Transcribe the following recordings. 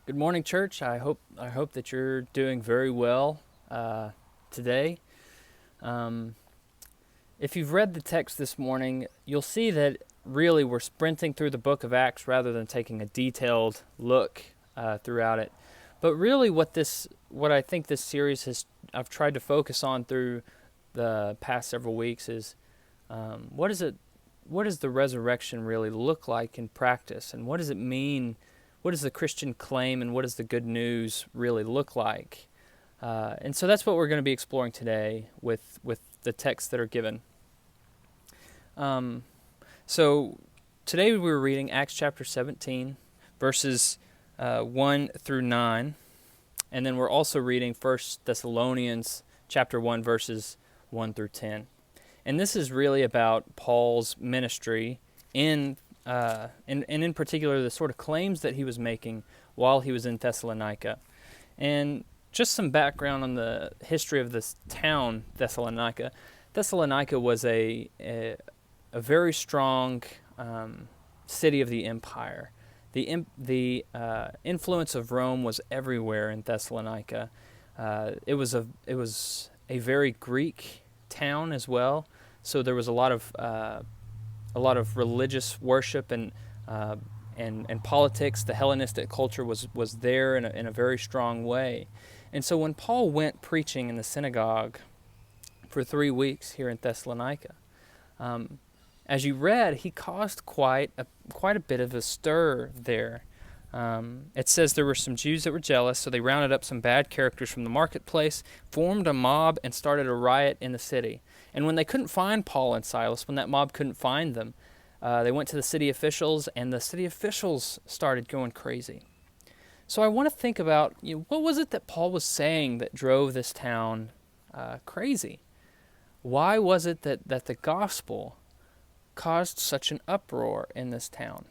Good morning, church. I hope that you're doing very well today. Um, if you've read the text this morning, you'll see that really we're sprinting through the book of Acts rather than taking a detailed look throughout it. But really, what I think this series I've tried to focus on through the past several weeks is what is it? What does the resurrection really look like in practice, and what does it mean? What does the Christian claim, and what does the good news really look like? And so that's what we're going to be exploring today with the texts that are given. So today we were reading Acts chapter 17, verses 1 through 9, and then we're also reading 1 Thessalonians chapter 1, verses 1 through 10. And this is really about Paul's ministry and in particular the sort of claims that he was making while he was in Thessalonica. And just some background on the history of this town, Thessalonica. Thessalonica was a very strong city of the empire. The influence of Rome was everywhere in Thessalonica. It was a very Greek town as well, so there was a lot of religious worship and politics. The Hellenistic culture was there in a very strong way. And so when Paul went preaching in the synagogue for 3 weeks here in Thessalonica, as you read, he caused quite a bit of a stir there. It says there were some Jews that were jealous, so they rounded up some bad characters from the marketplace, formed a mob, and started a riot in the city. And when they couldn't find Paul and Silas, when that mob couldn't find them, they went to the city officials, and the city officials started going crazy. So I want to think about, what was it that Paul was saying that drove this town crazy? Why was it that the gospel caused such an uproar in this town?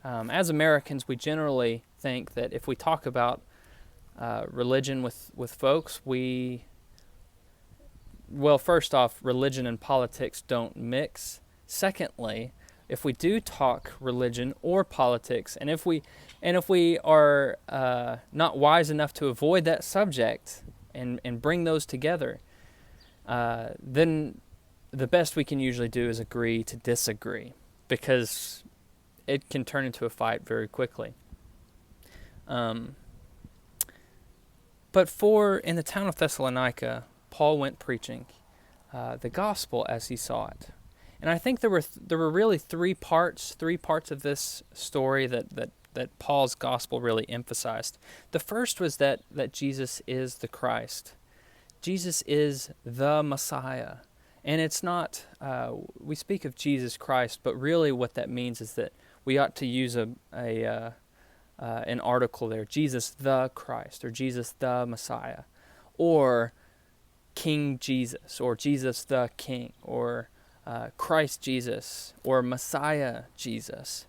As Americans, we generally think that if we talk about religion with folks, first off, religion and politics don't mix. Secondly, if we do talk religion or politics, and if we are not wise enough to avoid that subject and bring those together, then the best we can usually do is agree to disagree, because it can turn into a fight very quickly. But in the town of Thessalonica, Paul went preaching the gospel as he saw it. And I think there were really three parts of this story that Paul's gospel really emphasized. The first was that Jesus is the Christ. Jesus is the Messiah. And it's not, we speak of Jesus Christ, but really what that means is that we ought to use an article there, Jesus the Christ, or Jesus the Messiah, or King Jesus, or Jesus the King, or Christ Jesus, or Messiah Jesus.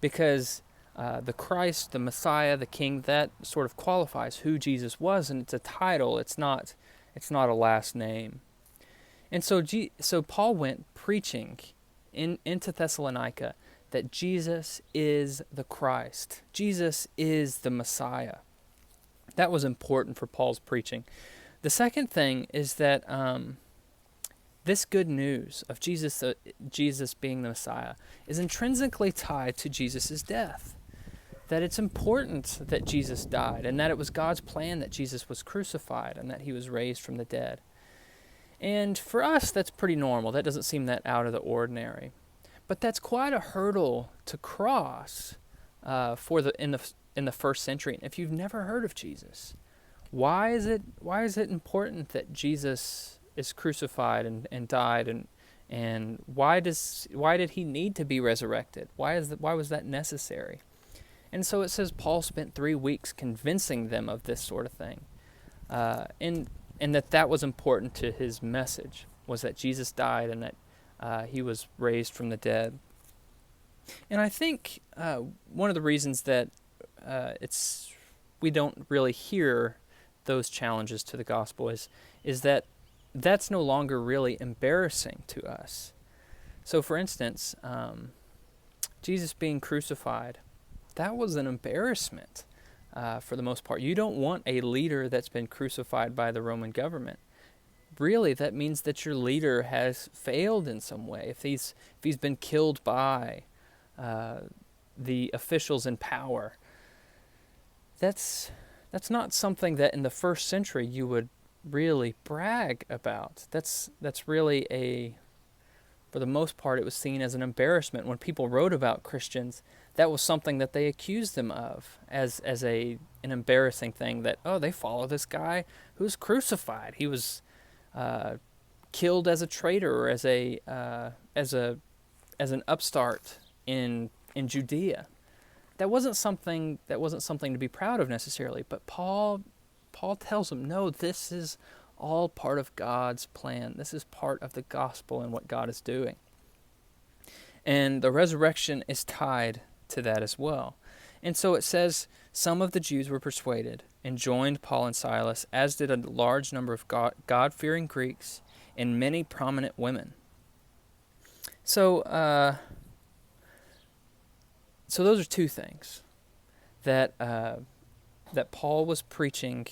Because the Christ, the Messiah, the King, that sort of qualifies who Jesus was, and it's a title, it's not a last name. And so Paul went preaching into Thessalonica that Jesus is the Christ. Jesus is the Messiah. That was important for Paul's preaching. The second thing is that this good news of Jesus being the Messiah is intrinsically tied to Jesus' death. That it's important that Jesus died, and that it was God's plan that Jesus was crucified and that he was raised from the dead. And for us, that's pretty normal. That doesn't seem that out of the ordinary. But that's quite a hurdle to cross in the first century. If you've never heard of Jesus, why is it important that Jesus is crucified and died, and why did he need to be resurrected? Why was that necessary? And so it says Paul spent 3 weeks convincing them of this sort of thing, and that was important to his message, was that Jesus died and that he was raised from the dead. And I think one of the reasons that we don't really hear those challenges to the gospel is that that's no longer really embarrassing to us. So for instance, Jesus being crucified, that was an embarrassment for the most part. You don't want a leader that's been crucified by the Roman government. Really, that means that your leader has failed in some way. If he's been killed by the officials in power, that's not something that in the first century you would really brag about. That's really for the most part, it was seen as an embarrassment. When people wrote about Christians, that was something that they accused them of as an embarrassing thing, that, oh, they follow this guy who's crucified. He was killed as a traitor, or as an upstart in Judea. That wasn't something to be proud of necessarily. But Paul tells them, no, this is all part of God's plan. This is part of the gospel and what God is doing. And the resurrection is tied to that as well. And so it says, some of the Jews were persuaded and joined Paul and Silas, as did a large number of God-fearing Greeks and many prominent women. So those are two things. That Paul was preaching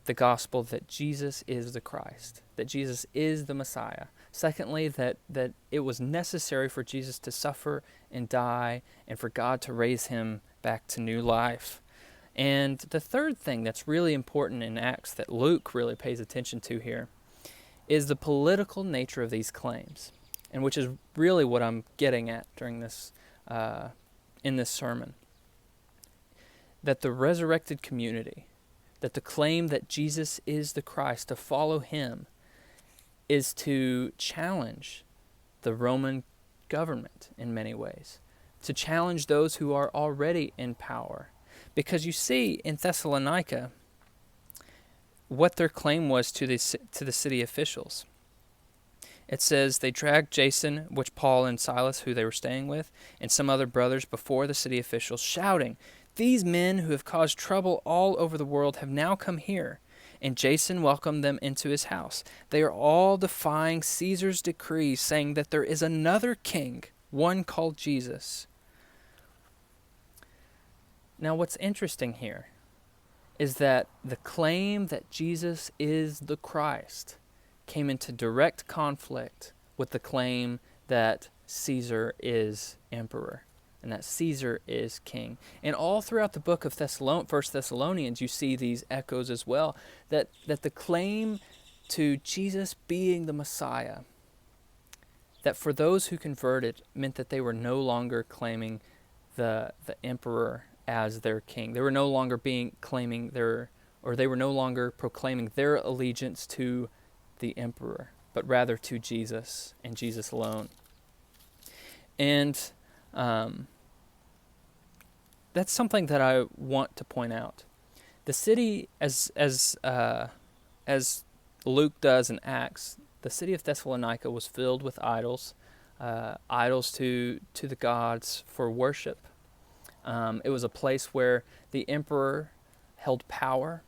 the gospel, that Jesus is the Christ, that Jesus is the Messiah. Secondly, that it was necessary for Jesus to suffer and die, and for God to raise him back to new life. And the third thing that's really important in Acts, that Luke really pays attention to here, is the political nature of these claims, and which is really what I'm getting at during this in this sermon. That the resurrected community, that the claim that Jesus is the Christ, to follow him, is to challenge the Roman government in many ways, to challenge those who are already in power. Because you see in Thessalonica what their claim was to the city officials. It says, they dragged Jason, which Paul and Silas, who they were staying with, and some other brothers before the city officials, shouting, "These men who have caused trouble all over the world have now come here." And Jason welcomed them into his house. They are all defying Caesar's decrees, saying that there is another king, one called Jesus. Now what's interesting here is that the claim that Jesus is the Christ came into direct conflict with the claim that Caesar is emperor and that Caesar is king. And all throughout the book of 1 Thessalonians, you see these echoes as well, that the claim to Jesus being the Messiah, that for those who converted, meant that they were no longer claiming the emperor as their king. They were no longer proclaiming their allegiance to the emperor, but rather to Jesus and Jesus alone. And that's something that I want to point out. The city, as Luke does in Acts, the city of Thessalonica was filled with idols, idols to the gods for worship. It was a place where the emperor held power.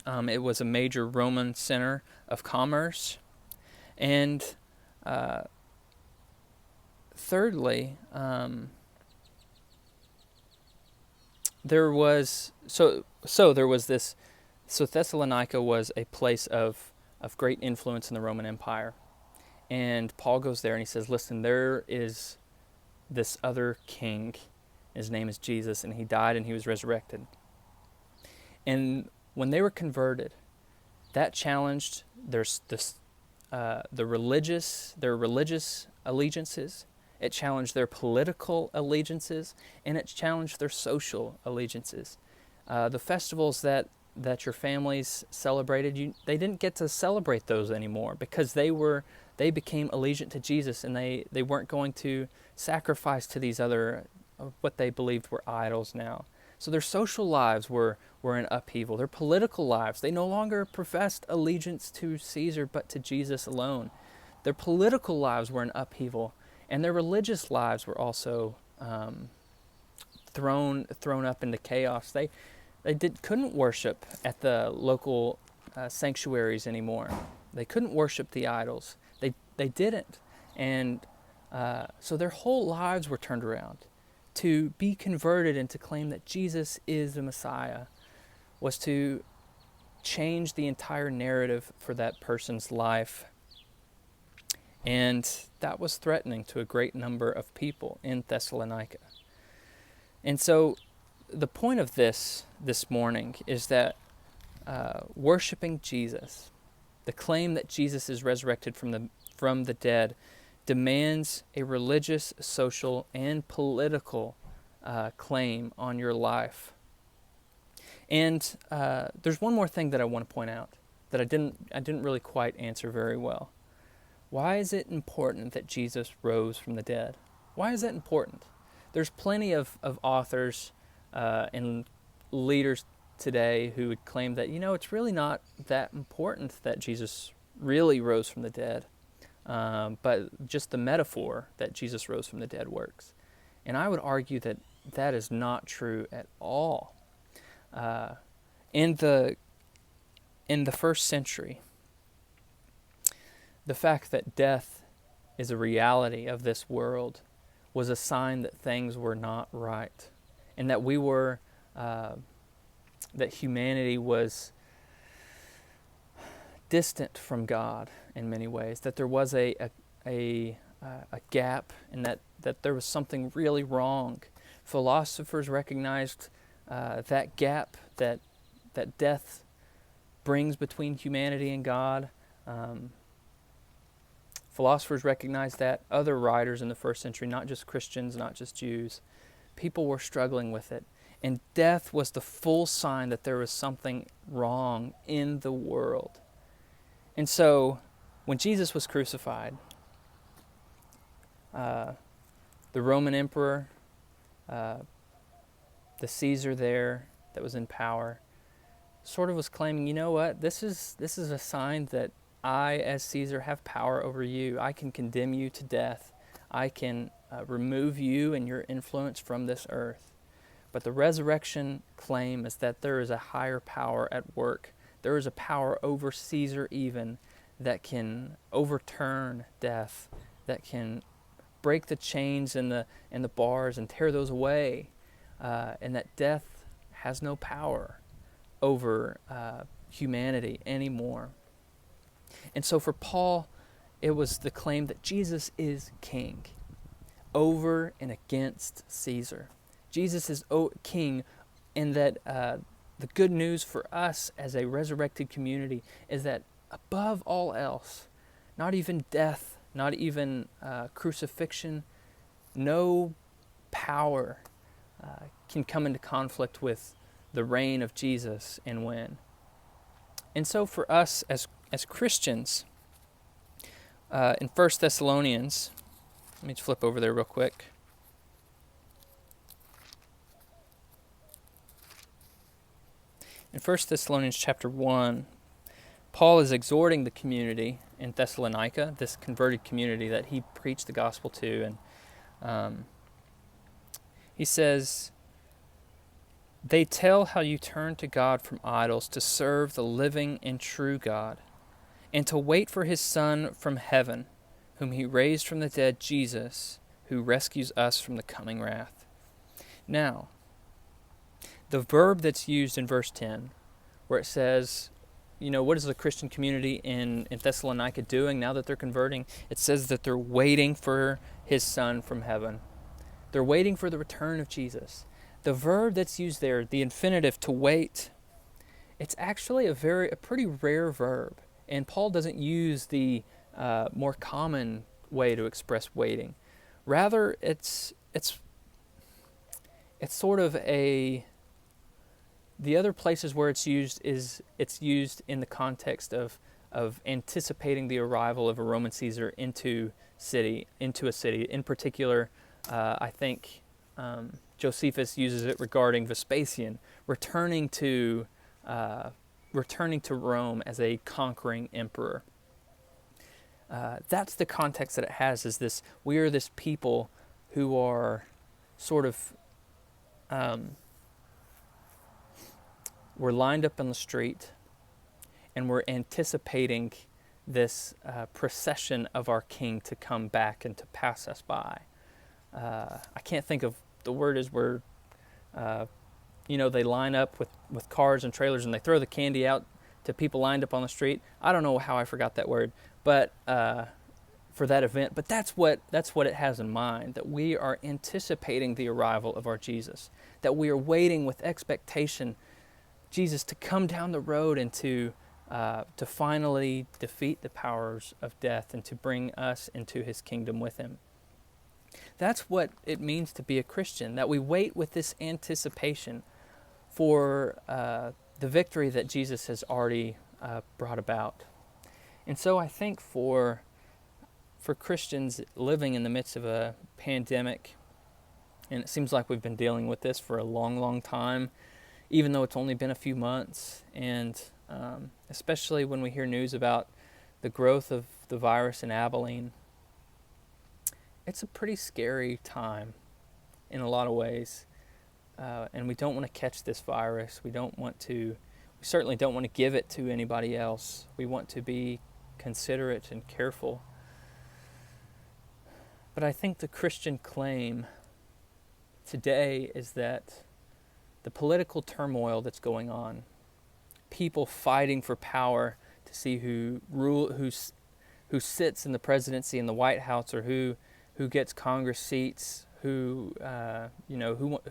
It was a major Roman center of commerce. And thirdly, Thessalonica was a place of great influence in the Roman Empire. And Paul goes there and he says, listen, there is this other king. His name is Jesus, and he died and he was resurrected. And when they were converted, that challenged their religious allegiances. It challenged their political allegiances, and it challenged their social allegiances. The festivals that your families celebrated, they didn't get to celebrate those anymore because they became allegiant to Jesus, and they weren't going to sacrifice to these other what they believed were idols now. So their social lives were in upheaval. Their political lives, they no longer professed allegiance to Caesar but to Jesus alone. Their political lives were in upheaval, and their religious lives were also thrown up into chaos. They couldn't worship at the local sanctuaries anymore. They couldn't worship the idols. They didn't, and so their whole lives were turned around. to be converted and to claim that Jesus is the Messiah was to change the entire narrative for that person's life. And that was threatening to a great number of people in Thessalonica. And so the point of this morning is that worshiping Jesus, the claim that Jesus is resurrected from the dead, demands a religious, social, and political claim on your life. And there's one more thing that I want to point out that I didn't really quite answer very well. Why is it important that Jesus rose from the dead? Why is that important? There's plenty of authors and leaders today who would claim that, it's really not that important that Jesus really rose from the dead, but just the metaphor that Jesus rose from the dead works. And I would argue that that is not true at all. In the first century, the fact that death is a reality of this world was a sign that things were not right, and that that humanity was distant from God in many ways, that there was a gap, and that there was something really wrong. Philosophers recognized that gap that death brings between humanity and God. Philosophers recognized that. Other writers in the first century, not just Christians, not just Jews, people were struggling with it. And death was the full sign that there was something wrong in the world. And so, when Jesus was crucified, the Roman emperor, the Caesar there that was in power, sort of was claiming, this is a sign that I, as Caesar, have power over you. I can condemn you to death. I can remove you and your influence from this earth. But the resurrection claim is that there is a higher power at work. There is a power over Caesar even that can overturn death, that can break the chains and the bars and tear those away, and that death has no power over humanity anymore. And so for Paul, it was the claim that Jesus is king over and against Caesar. Jesus is king, and that the good news for us as a resurrected community is that above all else, not even death, not even crucifixion, no power can come into conflict with the reign of Jesus and win. And so for us as Christians, in 1 Thessalonians, let me just flip over there real quick. In 1 Thessalonians chapter 1, Paul is exhorting the community in Thessalonica, this converted community that he preached the gospel to, and he says, "They tell how you turn to God from idols to serve the living and true God, and to wait for his Son from heaven, whom he raised from the dead, Jesus, who rescues us from the coming wrath." Now, the verb that's used in verse 10, where it says, what is the Christian community in Thessalonica doing now that they're converting? It says that they're waiting for his Son from heaven. They're waiting for the return of Jesus. The verb that's used there, the infinitive, to wait, it's actually a pretty rare verb. And Paul doesn't use the more common way to express waiting. Rather, it's sort of the other places where it's used in the context of anticipating the arrival of a Roman Caesar into a city. In particular, I think Josephus uses it regarding Vespasian returning to Rome as a conquering emperor. That's the context that it has. Is this: we are this people who are sort of we're lined up on the street, and we're anticipating this procession of our King to come back and to pass us by. I can't think of the word is where, they line up with cars and trailers and they throw the candy out to people lined up on the street. I don't know how I forgot that word, but for that event. But that's what it has in mind, that we are anticipating the arrival of our Jesus, that we are waiting with expectation Jesus to come down the road and to finally defeat the powers of death and to bring us into his kingdom with him. That's what it means to be a Christian, that we wait with this anticipation for the victory that Jesus has already brought about. And so I think for Christians living in the midst of a pandemic, and it seems like we've been dealing with this for a long, long time, even though it's only been a few months, and especially when we hear news about the growth of the virus in Abilene, it's a pretty scary time in a lot of ways. And we don't want to catch this virus. We certainly don't want to give it to anybody else. We want to be considerate and careful. But I think the Christian claim today is that the political turmoil that's going on, people fighting for power to see who sits in the presidency in the White House, or who gets Congress seats, who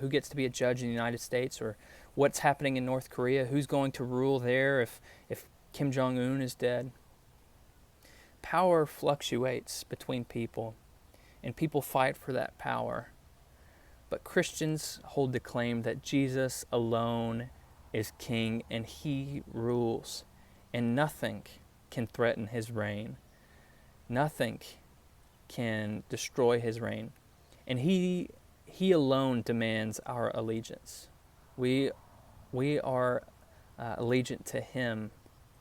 gets to be a judge in the United States, or what's happening in North Korea, who's going to rule there if Kim Jong-un is dead. Power fluctuates between people, and people fight for that power. But Christians hold the claim that Jesus alone is king, and he rules, and nothing can threaten his reign. Nothing can destroy his reign. And he alone demands our allegiance. We are allegiant to him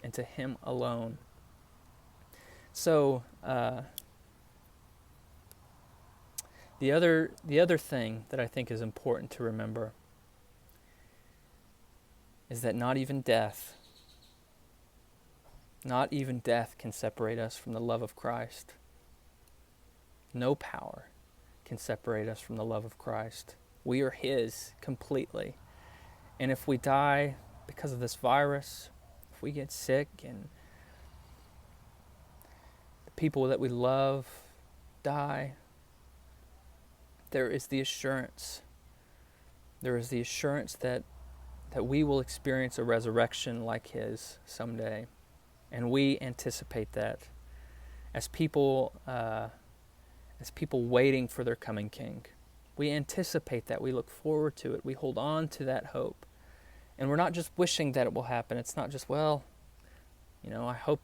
and to him alone. So the other thing that I think is important to remember is that not even death can separate us from the love of Christ. No power can separate us from the love of Christ. We are his completely. And if we die because of this virus, if we get sick and the people that we love die, there is the assurance that we will experience a resurrection like his someday. And we anticipate that as people waiting for their coming king. We anticipate that. We look forward to it. We hold on to that hope. And we're not just wishing that it will happen. It's not just, I hope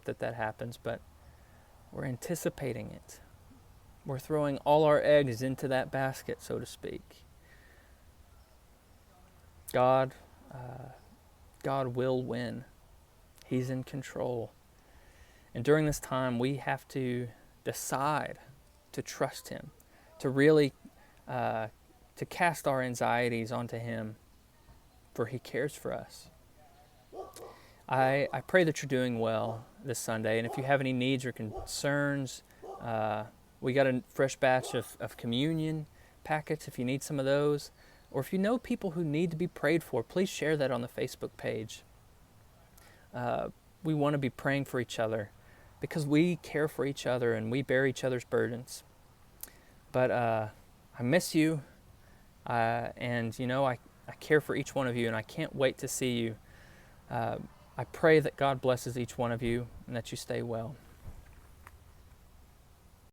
that happens, but we're anticipating it. We're throwing all our eggs into that basket, so to speak. God will win. He's in control. And during this time, we have to decide to trust him, to really to cast our anxieties onto him, for he cares for us. I pray that you're doing well this Sunday, and if you have any needs or concerns, we got a fresh batch of communion packets if you need some of those, or if you know people who need to be prayed for, please share that on the Facebook page. We want to be praying for each other because we care for each other and we bear each other's burdens. But I miss you, and I care for each one of you, and I can't wait to see you. I pray that God blesses each one of you and that you stay well.